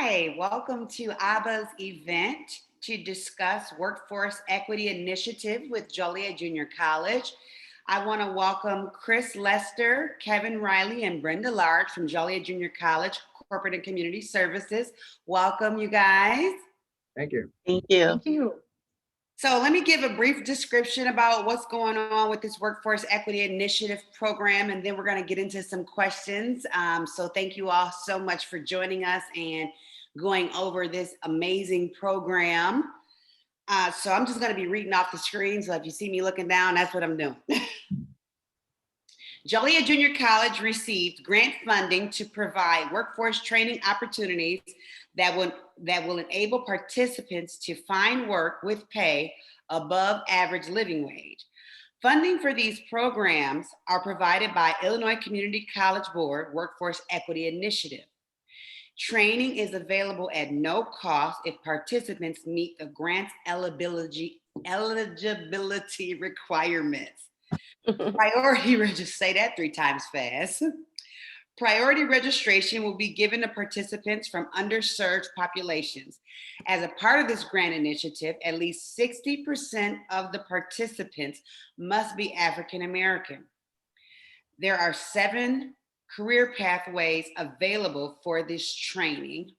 Hi, welcome to ABBA's event to discuss Workforce Equity Initiative with Joliet Junior College. I want to welcome Chris Lester, Kevin Riley, and Brenda Large from Joliet Junior College Corporate and Community Services. Welcome, you guys. Thank you. Thank you. Thank you. So let me give a brief description about what's going on with this Workforce Equity Initiative program, and then we're going to get into some questions. So thank you all so much for joining us and going over this amazing program. So I'm just going to be reading off the screen. So if you see me looking down, that's what I'm doing. Joliet Junior College received grant funding to provide workforce training opportunities that will enable participants to find work with pay above average living wage. Funding for these programs are provided by Illinois Community College Board Workforce Equity Initiative. Training is available at no cost if participants meet the grant's eligibility requirements. Just say that 3 times fast. Priority registration will be given to participants from underserved populations. As a part of this grant initiative, at least 60% of the participants must be African American. There are 7 career pathways available for this training.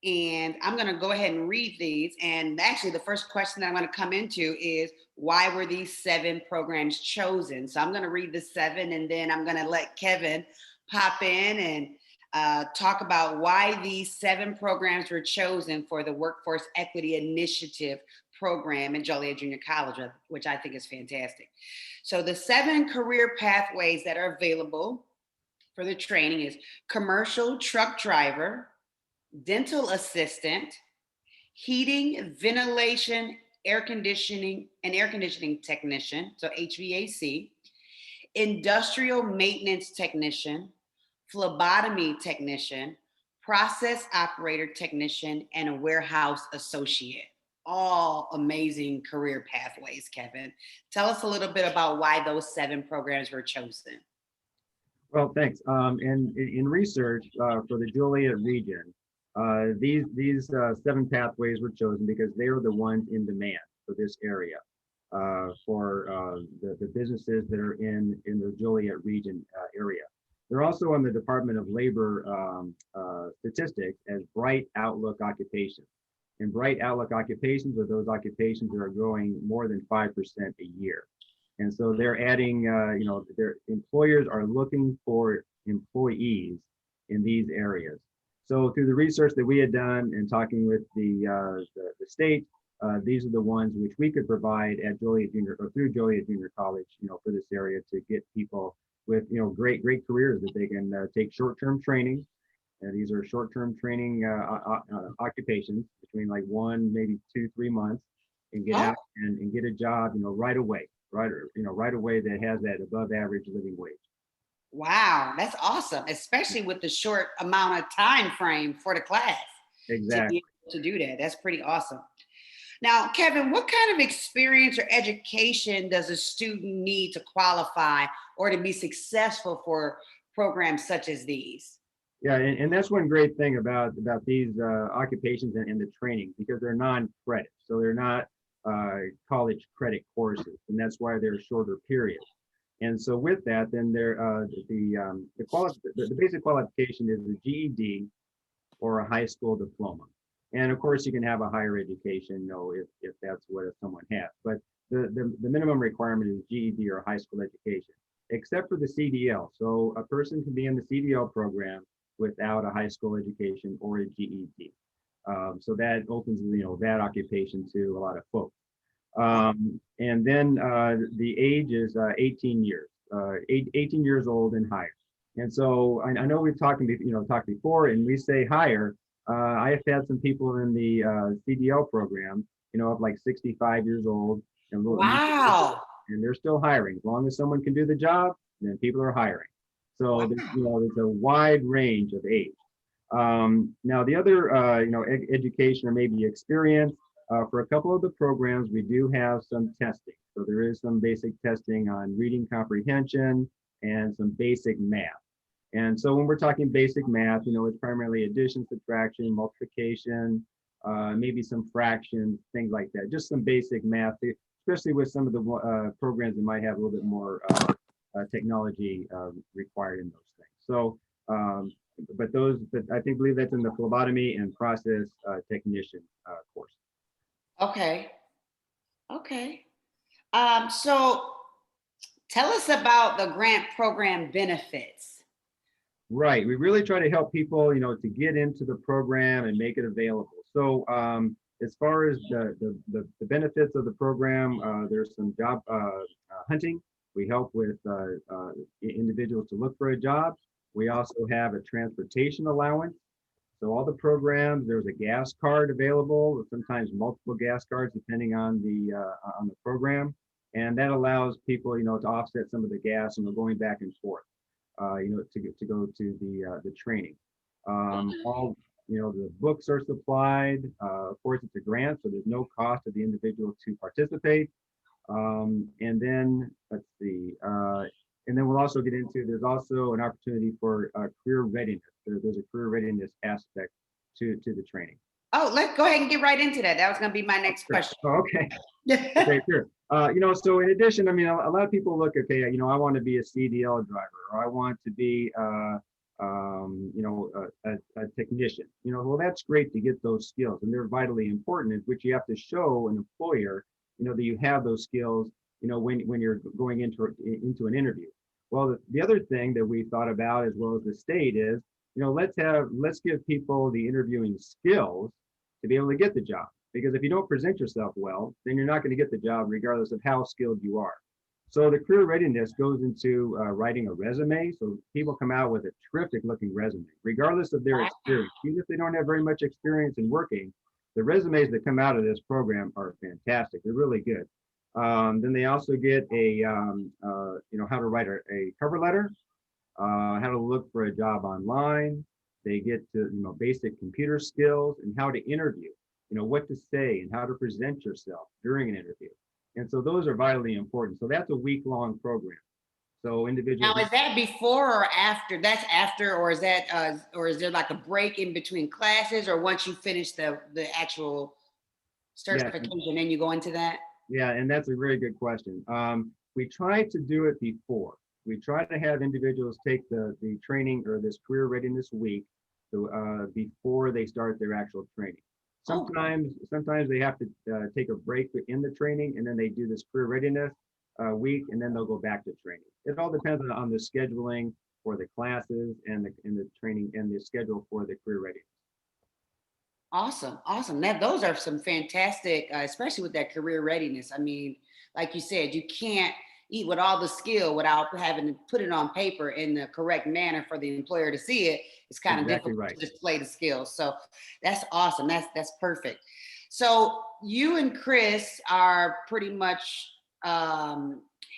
And I'm going to go ahead and read these. And actually, the first question that I'm going to come into is, why were these 7 programs chosen? So I'm going to read the 7, and then I'm going to let Kevin pop in and talk about why these 7 programs were chosen for the Workforce Equity Initiative program in Joliet Junior College, which I think is fantastic. So the 7 career pathways that are available for the training is commercial truck driver, dental assistant, heating, ventilation, air conditioning technician, so HVAC, industrial maintenance technician, phlebotomy technician, process operator technician, and a warehouse associate. All amazing career pathways, Kevin. Tell us a little bit about why those 7 programs were chosen. Well, thanks. In research for the Joliet region, these 7 pathways were chosen because they are the ones in demand for this area, for the businesses that are in the Joliet region area. They're also on the Department of Labor statistics as bright outlook occupations. And bright outlook occupations are those occupations that are growing more than 5% a year. And so they're adding, their employers are looking for employees in these areas. So through the research that we had done and talking with the state, these are the ones which we could provide at Joliet Junior or through Joliet Junior College, for this area to get people with, great careers that they can take short-term training. These are short-term training occupations between like 1, maybe 2, 3 months, and get out and get a job, right away, right away that has that above average living wage. Wow, that's awesome, especially with the short amount of time frame for the class. Exactly. To be able to do that. That's pretty awesome. Now, Kevin, what kind of experience or education does a student need to qualify or to be successful for programs such as these? Yeah, and that's one great thing about these occupations and the training, because they're non-credit, so they're not college credit courses, and that's why they're shorter periods. And so with that, then the basic qualification is a GED or a high school diploma. And of course, you can have a higher education, if that's what someone has. But the minimum requirement is GED or high school education, except for the CDL. So a person can be in the CDL program without a high school education or a GED. So that opens, that occupation to a lot of folks. And then the age is 18 years, 18 years old and higher. And so I know we've talked before, and we say higher. I have had some people in the CDL program, of like 65 years old. And wow. And they're still hiring. As long as someone can do the job, then people are hiring. So wow. There's a wide range of age. Now the other, education or maybe experience, for a couple of the programs, we do have some testing. So there is some basic testing on reading comprehension and some basic math. And so when we're talking basic math, it's primarily addition, subtraction, multiplication, maybe some fractions, things like that. Just some basic math, especially with some of the programs that might have a little bit more technology required in those things. So, but I believe that's in the phlebotomy and process technician course. Okay. Okay. So tell us about the grant program benefits. Right. We really try to help people, to get into the program and make it available. So as far as the benefits of the program, there's some job hunting. We help with individuals to look for a job. We also have a transportation allowance. So all the programs, there's a gas card available, sometimes multiple gas cards depending on the program, and that allows people, to offset some of the gas, going back and forth, to go to the training. All the books are supplied. Of course, it's a grant, so there's no cost to the individual to participate. And then let's see. And then we'll also get into, there's also an opportunity for career readiness. There's a career readiness aspect to the training. Oh, let's go ahead and get right into that. That was going to be my next question. Oh, okay. Okay, sure. So in addition, a lot of people look, okay, I want to be a CDL driver, or I want to be, a technician. Well, that's great to get those skills, and they're vitally important, which you have to show an employer, that you have those skills, when you're going into an interview. Well, the other thing that we thought about, as well as the state, is, let's give people the interviewing skills to be able to get the job. Because if you don't present yourself well, then you're not going to get the job regardless of how skilled you are. So the career readiness goes into writing a resume. So people come out with a terrific looking resume, regardless of their experience. Even if they don't have very much experience in working, the resumes that come out of this program are fantastic. They're really good. Then they also get how to write a cover letter, how to look for a job online. They get to, basic computer skills and how to interview, what to say and how to present yourself during an interview. And so those are vitally important. So that's a week-long program. So individuals. Now, is that before or after? That's after, or is that, or is there like a break in between classes, or once you finish the actual certification, then you go into that? Yeah, and that's a very good question. We try to do it before. We try to have individuals take the training or this career readiness week before they start their actual training. Sometimes they have to take a break in the training, and then they do this career readiness week, and then they'll go back to training. It all depends on the scheduling for the classes and the training and the schedule for the career readiness. Awesome. Those are some fantastic, especially with that career readiness. Like you said, you can't eat with all the skill without having to put it on paper in the correct manner for the employer to see it. It's kind of difficult to display the skills. So that's awesome. That's perfect. So you and Chris are pretty much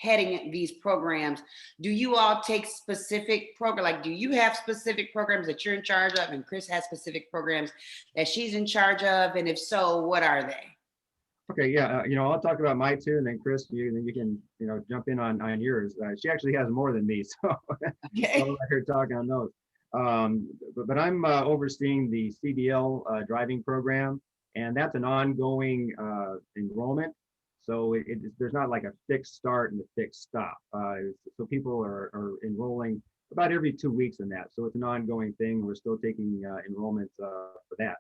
heading these programs. Do you all take specific programs? Like, do you have specific programs that you're in charge of, and Chris has specific programs that she's in charge of? And if so, what are they? Okay, yeah, I'll talk about my two, and then Chris, you can, jump in on yours. She actually has more than me, so I'll let her talk on those. But I'm overseeing the CDL driving program, and that's an ongoing enrollment. So there's not like a fixed start and a fixed stop. So people are enrolling about every 2 weeks in that. So it's an ongoing thing. We're still taking enrollments for that.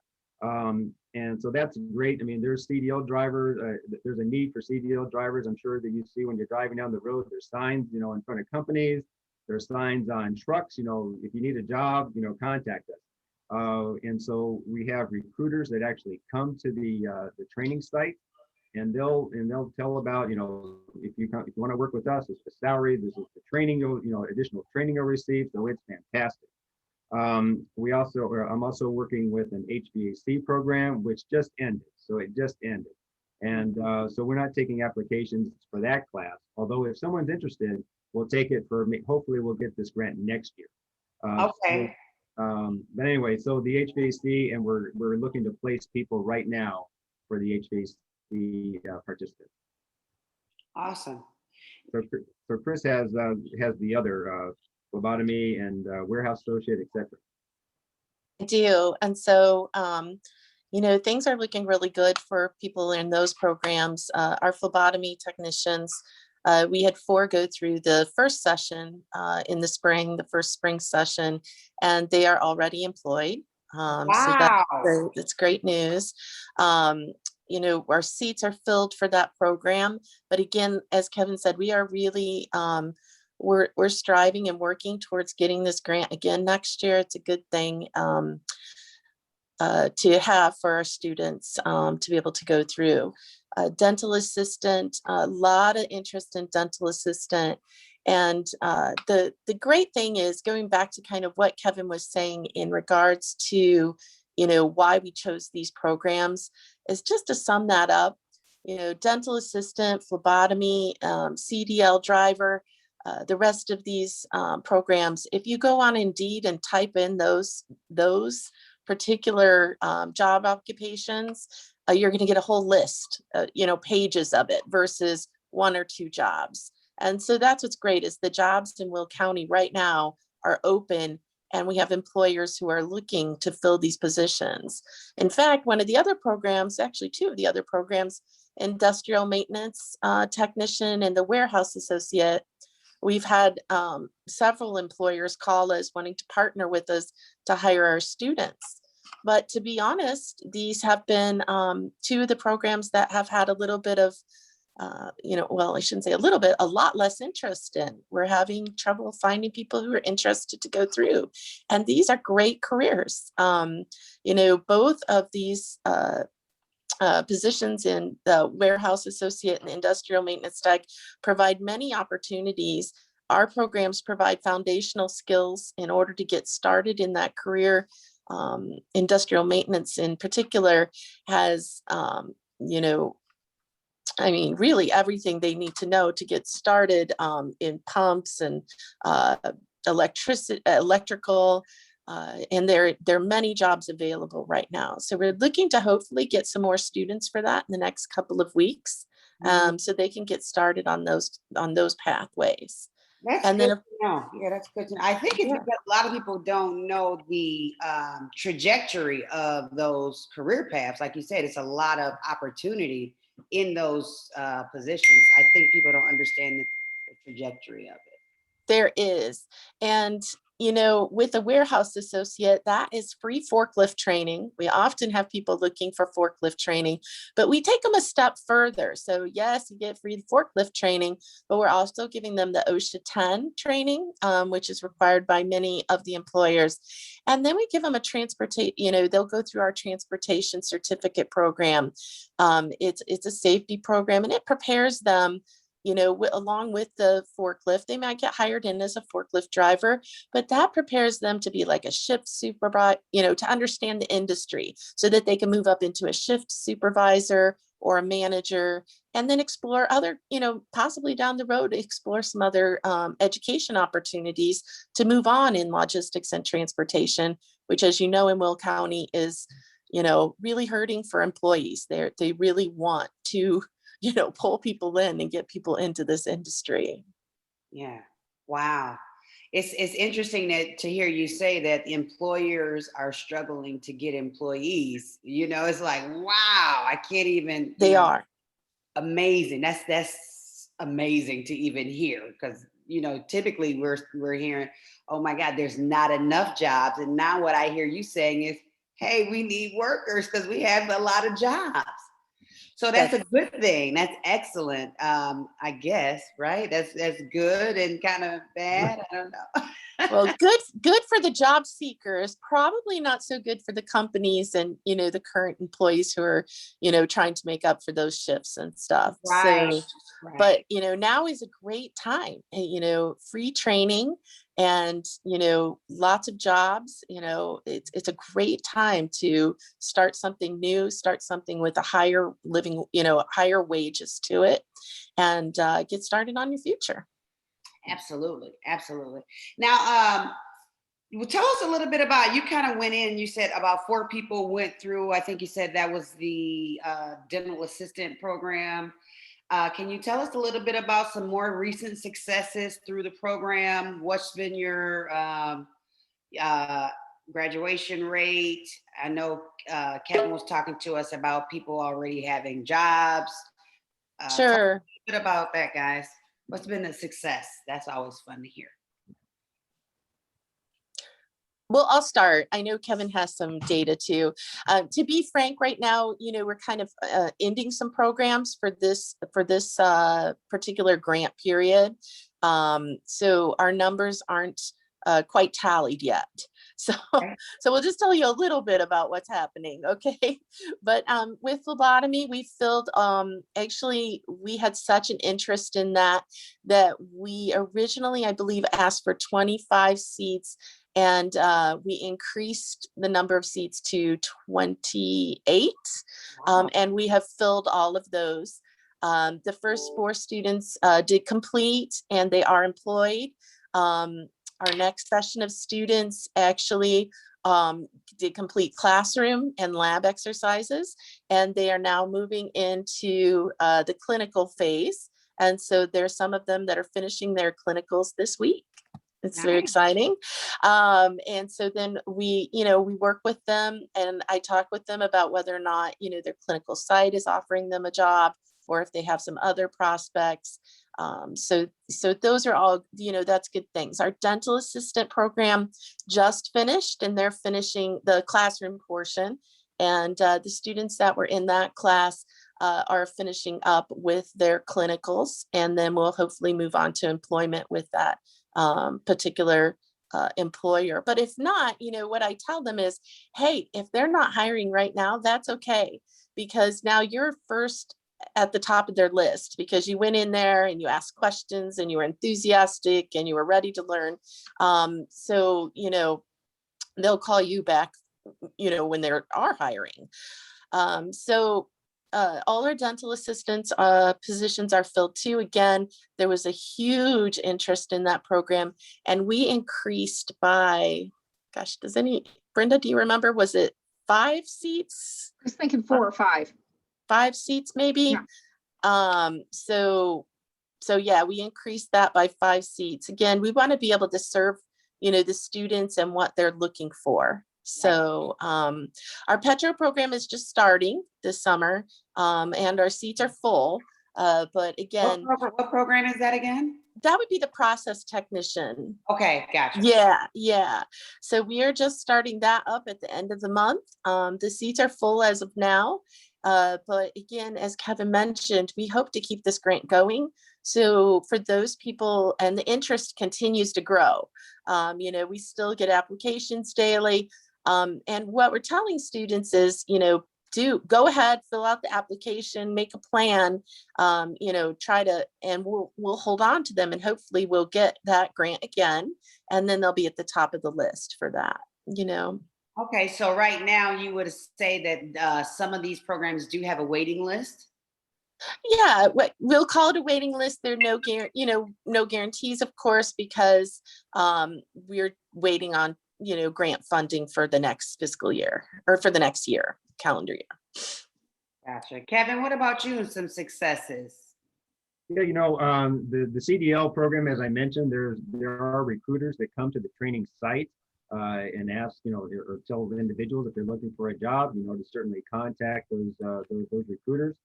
And so that's great. There's CDL drivers. There's a need for CDL drivers. I'm sure that you see when you're driving down the road. There's signs, in front of companies. There's signs on trucks. If you need a job, contact us. And so we have recruiters that actually come to the training site, and they'll tell about, if you want to work with us, it's the salary. This is the training. Additional training you'll receive. So it's fantastic. I'm also working with an HVAC program, which just ended. So it just ended. And so we're not taking applications for that class. Although if someone's interested, we'll take it hopefully we'll get this grant next year. Okay. But anyway, so the HVAC, and we're looking to place people right now for the HVAC participants. Awesome. So Chris has the other phlebotomy, and warehouse associate, etc. I do. And so, things are looking really good for people in those programs. Our phlebotomy technicians, we had 4 go through the first session in the spring, the first spring session, and they are already employed. So Wow. that's great news. Our seats are filled for that program. But again, as Kevin said, we are really, we're striving and working towards getting this grant again next year. It's a good thing to have for our students to be able to go through. Dental assistant, a lot of interest in dental assistant. And the great thing is, going back to kind of what Kevin was saying in regards to, why we chose these programs, is just to sum that up. Dental assistant, phlebotomy, CDL driver, the rest of these programs, if you go on Indeed and type in those particular job occupations, you're going to get a whole list, pages of it versus 1 or 2 jobs. And so that's what's great, is the jobs in Will County right now are open, and we have employers who are looking to fill these positions. In fact, one of the other programs, actually 2 of the other programs, industrial maintenance technician and the warehouse associate, we've had several employers call us wanting to partner with us to hire our students. But to be honest, these have been 2 of the programs that have had a little bit of, I shouldn't say a little bit, a lot less interest in. We're having trouble finding people who are interested to go through. And these are great careers. Both of these positions in the warehouse associate and industrial maintenance tech provide many opportunities. Our programs provide foundational skills in order to get started in that career. Industrial maintenance in particular has, really everything they need to know to get started in pumps and electrical. And there are many jobs available right now. So we're looking to hopefully get some more students for that in the next couple of weeks, so they can get started on those pathways. That's And good then, to know. Yeah, that's good to know. I think it's because a lot of people don't know the trajectory of those career paths. Like you said, it's a lot of opportunity in those positions. I think people don't understand the trajectory of it. there is. And, with a warehouse associate, that is free forklift training. We often have people looking for forklift training, but we take them a step further. So yes, you get free forklift training, but we're also giving them the OSHA 10 training, which is required by many of the employers. And then we give them a they'll go through our transportation certificate program. It's a safety program, and it prepares them, along with the forklift. They might get hired in as a forklift driver, but that prepares them to be like a shift supervisor, to understand the industry so that they can move up into a shift supervisor or a manager, and then explore other, possibly down the road, explore some other education opportunities to move on in logistics and transportation, which, as you know, in Will County is, really hurting for employees. They really want to pull people in and get people into this industry. Yeah. Wow. It's interesting to hear you say that the employers are struggling to get employees. It's like, wow, I can't even. They are. Amazing. That's amazing to even hear, because typically we're hearing, oh my God, there's not enough jobs. And now what I hear you saying is, hey, we need workers because we have a lot of jobs. So that's a good thing. That's excellent. I guess, right? That's good and kind of bad. I don't know. Well, good for the job seekers, probably not so good for the companies and, the current employees who are, trying to make up for those shifts and stuff. Right. So, Right. but, now is a great time, free training and, lots of jobs. It's a great time to start something new, start something with a higher living, higher wages to it, and get started on your future. Absolutely. Absolutely. Now, well, tell us a little bit about, you kind of went in, you said about 4 people went through, I think you said that was the dental assistant program. Can you tell us a little bit about some more recent successes through the program? What's been your uh, graduation rate? I know Kevin was talking to us about people already having jobs. Talk a Sure. bit about that, guys. What's been a success? That's always fun to hear. Well, I'll start. I know Kevin has some data too. To be frank, right now, we're kind of ending some programs for this particular grant period. So our numbers aren't quite tallied yet. So, Okay. so we'll just tell you a little bit about what's happening, okay? But with phlebotomy, we filled. Actually, we had such an interest in that we originally, I believe, asked for 25 seats. And we increased the number of seats to 28, Wow. and we have filled all of those. The first 4 students did complete, and they are employed. Our next session of students actually did complete classroom and lab exercises, and they are now moving into the clinical phase. And so there's some of them that are finishing their clinicals this week. It's very Nice. exciting. And so then we work with them, and I talk with them about whether or not, their clinical site is offering them a job, or if they have some other prospects. So those are all, that's good things. Our dental assistant program just finished, and they're finishing the classroom portion. And the students that were in that class are finishing up with their clinicals, and then we'll hopefully move on to employment with that particular employer. But if not, what I tell them is, hey, if they're not hiring right now, that's okay, because now you're first at the top of their list because you went in there and you asked questions and you were enthusiastic and you were ready to learn. So they'll call you back, when they are hiring. So all our dental assistants positions are filled too. Again, there was a huge interest in that program, and we increased by, gosh, Brenda, do you remember? Was it 5 seats? I was thinking 4 or 5. 5 seats maybe. Yeah. So yeah, we increased that by 5 seats. Again, we want to be able to serve, the students and what they're looking for. So our Petro program is just starting this summer, and our seats are full. But again, What program is that again? that would be the process technician. Okay, gotcha. Yeah. So we are just starting that up at the end of the month. The seats are full as of now. But again, as Kevin mentioned, we hope to keep this grant going. So for those people, and the interest continues to grow. We still get applications daily. And what we're telling students is, go ahead, fill out the application, make a plan, try to, and we'll hold on to them, and hopefully we'll get that grant again. And then they'll be at the top of the list for that, Okay, so right now you would say that some of these programs do have a waiting list? Yeah, we'll call it a waiting list. There are no guarantees, of course, because we're waiting on, grant funding for the next fiscal year, or for the next year, calendar year. Gotcha. Kevin, what about you and some successes? Yeah, the CDL program, as I mentioned, there are recruiters that come to the training site and ask, or tell individuals if they're looking for a job, to certainly contact those recruiters.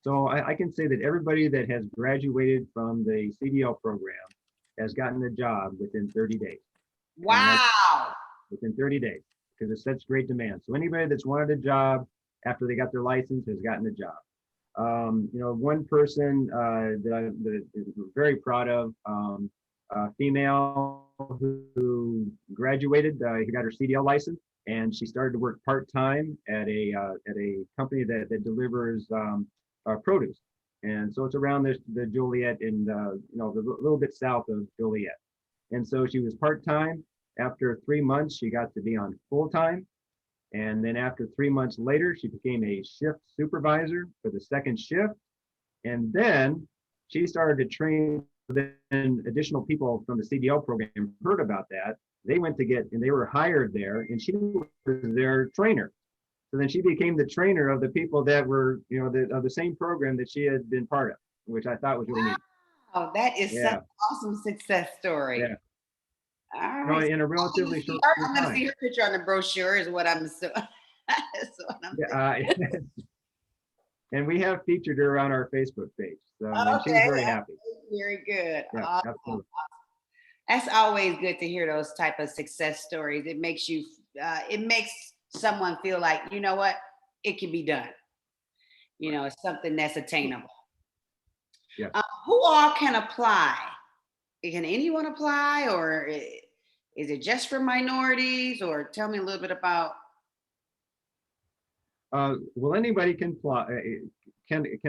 So I can say that everybody that has graduated from the CDL program has gotten a job within 30 days. Wow. Within 30 days, because it's such great demand. So anybody that's wanted a job after they got their license has gotten a job. One person that I'm very proud of, a female who graduated, he got her CDL license, and she started to work part-time at a company that delivers produce. And so it's around the Joliet and a little bit south of Joliet. And so she was part-time. After 3 months, she got to be on full-time. And then after 3 months later, she became a shift supervisor for the second shift. And then she started to train. Then additional people from the CDL program heard about that. They went to and they were hired there, and she was their trainer. So then she became the trainer of the people that were, of the same program that she had been part of. which I thought was really neat. Oh, that is such Yeah. an awesome success story. Yeah. All No, right. in a I'm relatively gonna see short her, period I'm of gonna see time. her picture on the brochure is what I'm so that's what I'm thinking. Yeah, and we have featured her on our Facebook page. So, and she's Okay, very happy. very good. Yeah, Awesome. absolutely. That's always good to hear those type of success stories. It makes you, it makes someone feel like, you know what, it can be done. You know, it's something that's attainable. Yeah. Who all can apply? Can anyone apply, or is it just for minorities? Or tell me a little bit about. Well, anybody can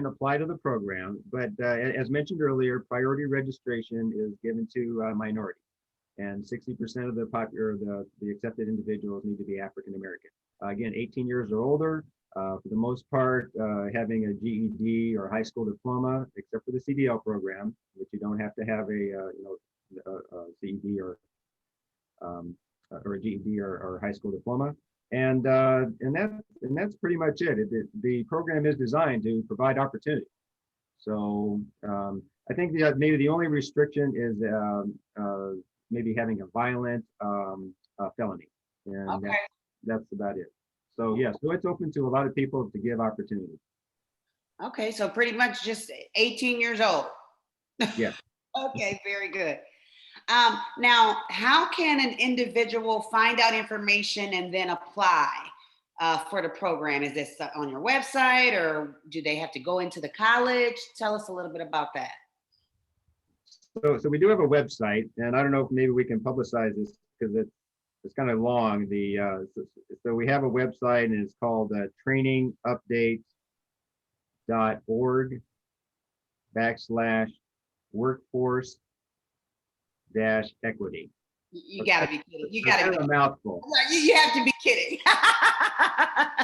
apply to the program, but as mentioned earlier, priority registration is given to minorities, and 60% of the accepted individuals need to be African American. Again, 18 years or older. For the most part, having a GED or high school diploma, except for the CDL program, which you don't have to have a CED or a GED or high school diploma. And that's pretty much it. The program is designed to provide opportunity. So I think maybe the only restriction is maybe having a violent felony, and Okay. that's about it. So yeah, so it's open to a lot of people to give opportunity. Okay, so pretty much just 18 years old. Yeah. Okay, very good. Now, how can an individual find out information and then apply for the program? Is this on your website, or do they have to go into the college? Tell us a little bit about that. So we do have a website, and I don't know if maybe we can publicize this because it's kind of long. So we have a website, and it's called trainingupdates.org/workforce-equity. You gotta be kidding. You That's gotta kind of a mouthful. you have to be kidding.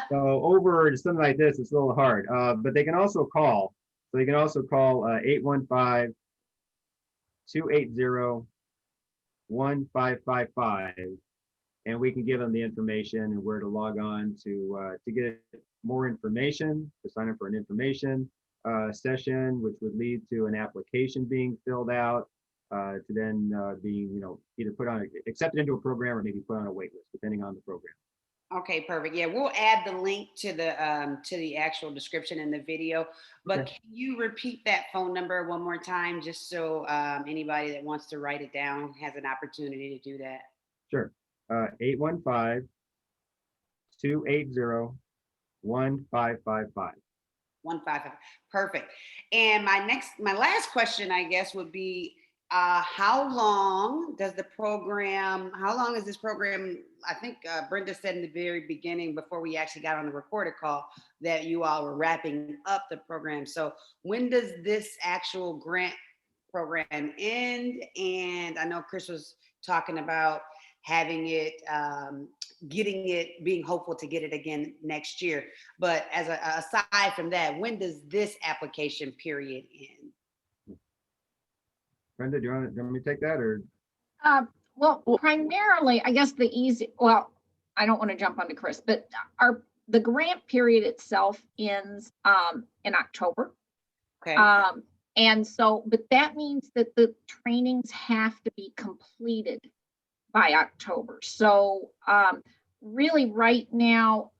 So over something like this, it's a little hard, but they can also call. So you can also call 815-280-1555, and we can give them the information and where to log on to get more information, to sign up for an information session, which would lead to an application being filled out, to then being, either accepted into a program or maybe put on a wait list, depending on the program. Okay, perfect. Yeah, we'll add the link to the actual description in the video. But Okay. can you repeat that phone number one more time, just so anybody that wants to write it down has an opportunity to do that? Sure. 815-280-1555. 155. Perfect. And my last question, I guess, would be how long is this program? I think Brenda said in the very beginning, before we actually got on the recorded call, that you all were wrapping up the program. So when does this actual grant program end? And I know Chris was talking about having it, being hopeful to get it again next year. But aside from that, when does this application period end? Brenda, do you want me to take that, or? Well, primarily, I guess I don't want to jump onto Chris, but the grant period itself ends in October. Okay. And so, but that means that the trainings have to be completed by October. So really right now,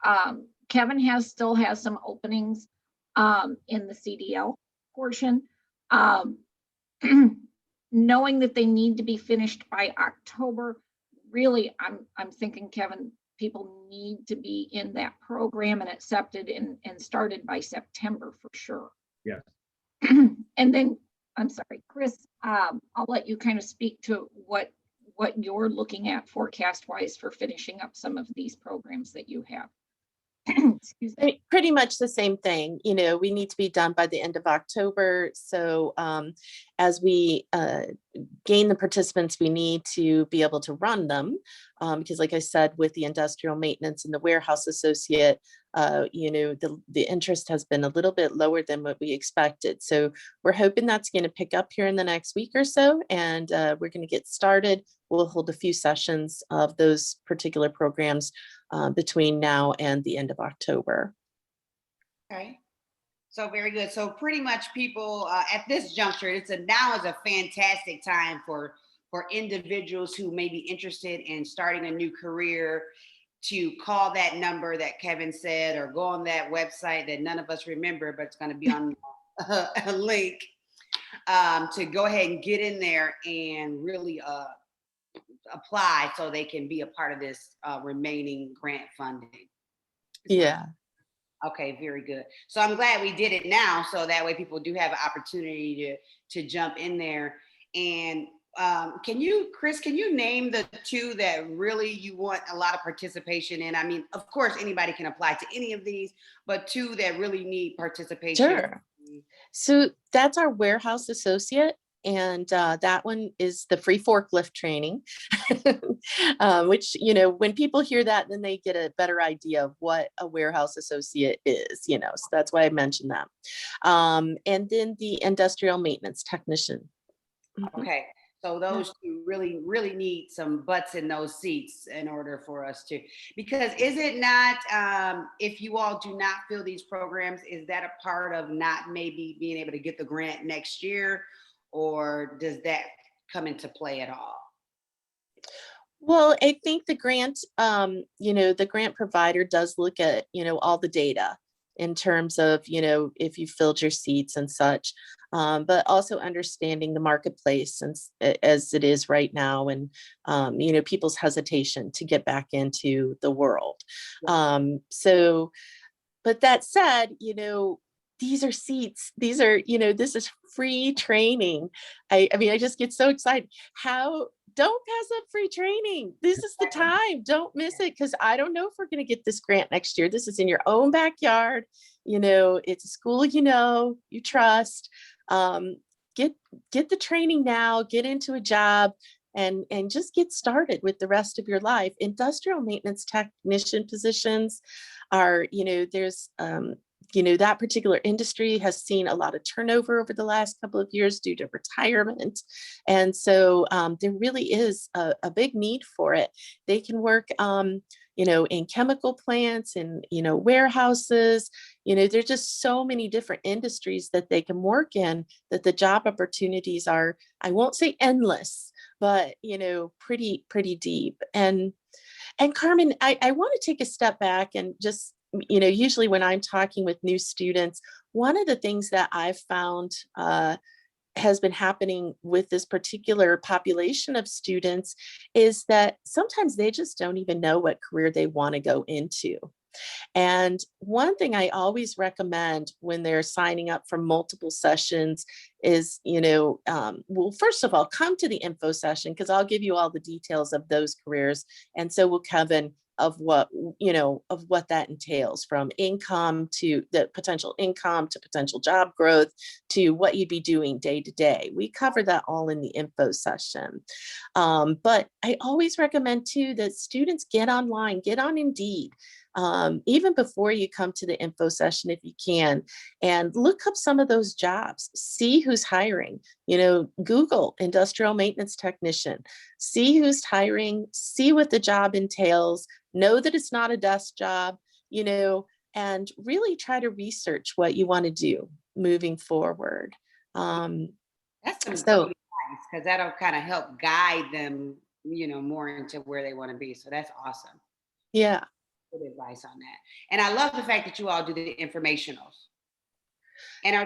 Kevin still has some openings in the CDL portion. Knowing that they need to be finished by October, really, I'm thinking, Kevin, people need to be in that program and accepted and started by September for sure. Yes. And then, I'm sorry, Chris, I'll let you kind of speak to what you're looking at forecast wise for finishing up some of these programs that you have. Excuse me. Pretty much the same thing. We need to be done by the end of October. So as we gain the participants, we need to be able to run them, because like I said, with the industrial maintenance and the warehouse associate, the interest has been a little bit lower than what we expected. So we're hoping that's going to pick up here in the next week or so, and we're going to get started. We'll hold a few sessions of those particular programs between now and the end of October. Okay. So very good. So pretty much people at this juncture, now is a fantastic time for individuals who may be interested in starting a new career to call that number that Kevin said, or go on that website that none of us remember, but it's going to be on a link, to go ahead and get in there and really apply so they can be a part of this remaining grant funding. Yeah. Okay, very good. So I'm glad we did it now, so that way people do have an opportunity to jump in there. And Chris, can you name the two that really you want a lot of participation in? I mean, of course, anybody can apply to any of these, but two that really need participation. Sure. So that's our warehouse associate. And that one is the free forklift training, which, when people hear that, then they get a better idea of what a warehouse associate is, so that's why I mentioned that. And then the industrial maintenance technician. Mhm. Okay, so those two really, really need some butts in those seats in order for us to, because is it not, if you all do not fill these programs, is that a part of not maybe being able to get the grant next year? Or does that come into play at all? Well, I think the grant, the grant provider does look at, all the data in terms of, if you filled your seats and such, but also understanding the marketplace as it is right now, and, people's hesitation to get back into the world. But that said, these are seats, these are, this is free training. I mean, I just get so excited. Don't pass up free training. This is the time. Don't miss it, because I don't know if we're going to get this grant next year. This is in your own backyard. It's a school, you trust. Get the training now, get into a job, and just get started with the rest of your life. Industrial maintenance technician positions are, there's, that particular industry has seen a lot of turnover over the last couple of years due to retirement. And so there really is a big need for it. They can work, in chemical plants and, warehouses. There's just so many different industries that they can work in, that the job opportunities are, I won't say endless, but, pretty deep. And Carmen, I want to take a step back and just, usually when I'm talking with new students, one of the things that I've found has been happening with this particular population of students is that sometimes they just don't even know what career they want to go into. And one thing I always recommend when they're signing up for multiple sessions is, well, first of all, come to the info session, because I'll give you all the details of those careers. And so will Kevin, of what that entails, from income to the potential income to potential job growth to what you'd be doing day to day. We cover that all in the info session. But I always recommend too that students get online, get on Indeed, even before you come to the info session, if you can, and look up some of those jobs, see who's hiring, Google industrial maintenance technician, see who's hiring, see what the job entails, know that it's not a desk job, and really try to research what you want to do moving forward. That's some great advice, because that'll kind of help guide them, more into where they want to be. So that's awesome. Yeah. Good advice on that. And I love the fact that you all do the informationals. And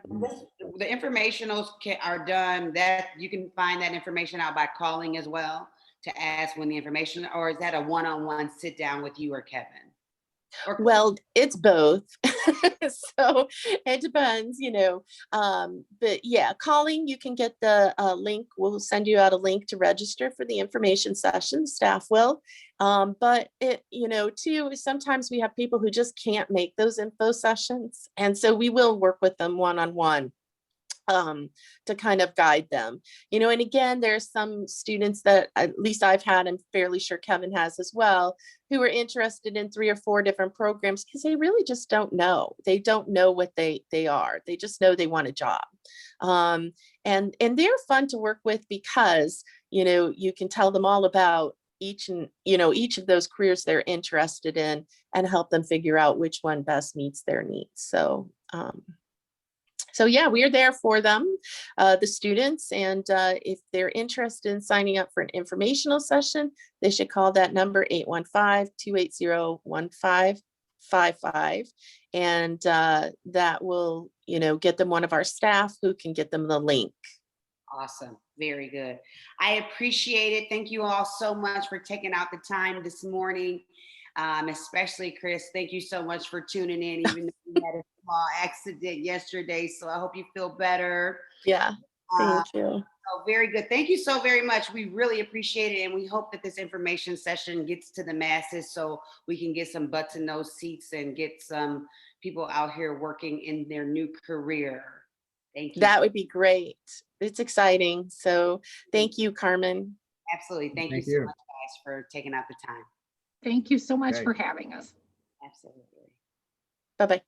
the informationals are done, that you can find that information out by calling as well to ask when the information, or is that a one-on-one sit down with you or Kevin? Well, it's both. So it depends, but yeah, calling, you can get the link. We'll send you out a link to register for the information session, staff will. But it, too, sometimes we have people who just can't make those info sessions. And so we will work with them one-on-one to kind of guide them, and again, there's some students that at least I've had, I'm fairly sure Kevin has as well, who are interested in 3 or 4 different programs because they really just don't know. They don't know what they are. They just know they want a job. And they're fun to work with because, you can tell them all about each of those careers they're interested in and help them figure out which one best meets their needs. So, So yeah, we are there for them, the students, and if they're interested in signing up for an informational session, they should call that number 815-280-1555. And that will, get them one of our staff who can get them the link. Awesome. Very good. I appreciate it. Thank you all so much for taking out the time this morning. Especially Chris, thank you so much for tuning in, even though you had a small accident yesterday. So I hope you feel better. Yeah, thank you. Oh, very good. Thank you so very much. We really appreciate it. And we hope that this information session gets to the masses so we can get some butts in those seats and get some people out here working in their new career. Thank you. That would be great. It's exciting. So thank you, Carmen. Absolutely. Thank you so much, guys, for taking out the time. Thank you so much Okay. for having us. Absolutely. Bye-bye.